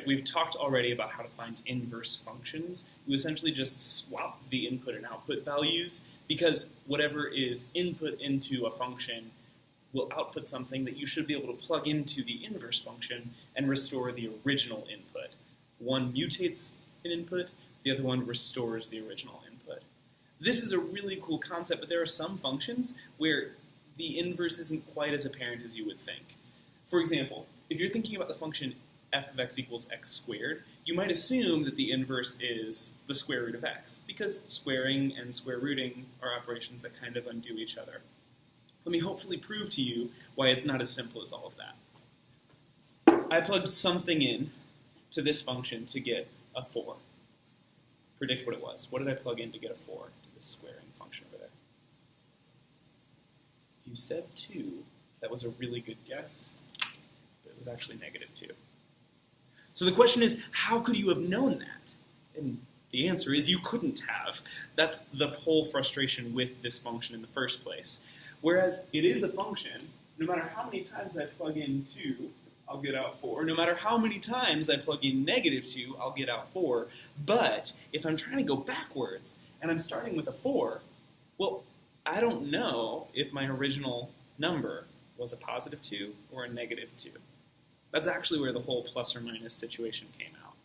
we've talked already about how to find inverse functions. You essentially just swap the input and output values because whatever is input into a function will output something that you should be able to plug into the inverse function and restore the original input. One mutates an input, the other one restores the original input. This is a really cool concept, but there are some functions where the inverse isn't quite as apparent as you would think. For example, if you're thinking about the function f of x equals x squared, you might assume that the inverse is the square root of x, because squaring and square rooting are operations that kind of undo each other. Let me hopefully prove to you why it's not as simple as all of that. I plugged something in to this function to get a 4. Predict what it was. What did I plug in to get a 4 to this squaring function over there? If you said 2, that was a really good guess, but it was actually -2. So the question is, how could you have known that? And the answer is you couldn't have. That's the whole frustration with this function in the first place. Whereas it is a function, no matter how many times I plug in 2, I'll get out 4. No matter how many times I plug in -2, I'll get out 4. But if I'm trying to go backwards and I'm starting with a 4, well, I don't know if my original number was a +2 or a -2. That's actually where the whole plus or minus situation came out.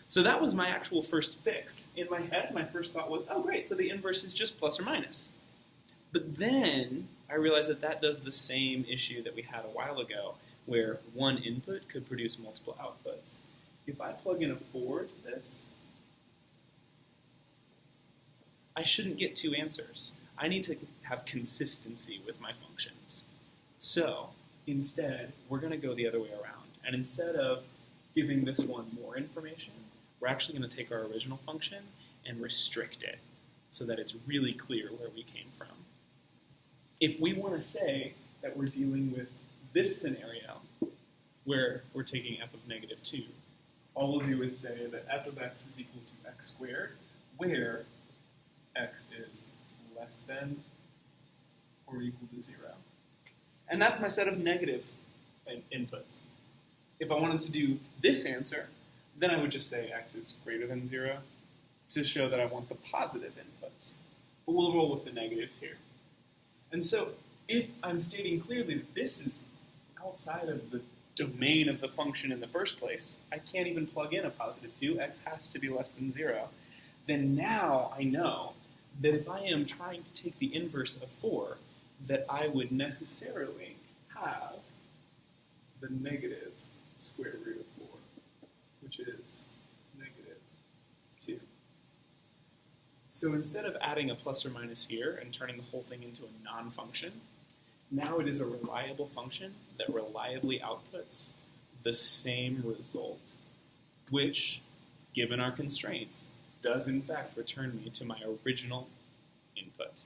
So that was my actual first fix. In my head, my first thought was, oh great, so the inverse is just plus or minus. But then I realized that that does the same issue that we had a while ago, where one input could produce multiple outputs. If I plug in a 4 to this, I shouldn't get 2 answers. I need to have consistency with my functions. So instead, we're going to go the other way around. And instead of giving this one more information, we're actually going to take our original function and restrict it so that it's really clear where we came from. If we want to say that we're dealing with this scenario, where we're taking f of -2, all we'll do is say that f of x is equal to x squared, where x is less than or equal to 0. And that's my set of negative inputs. If I wanted to do this answer, then I would just say x is greater than 0 to show that I want the positive inputs. But we'll roll with the negatives here. And so if I'm stating clearly that this is outside of the domain of the function in the first place, I can't even plug in a +2, x has to be less than 0, then now I know that if I am trying to take the inverse of 4, that I would necessarily have the negative square root of 4, which is -2. So instead of adding a plus or minus here and turning the whole thing into a non-function, now it is a reliable function that reliably outputs the same result, which, given our constraints, does in fact return me to my original input.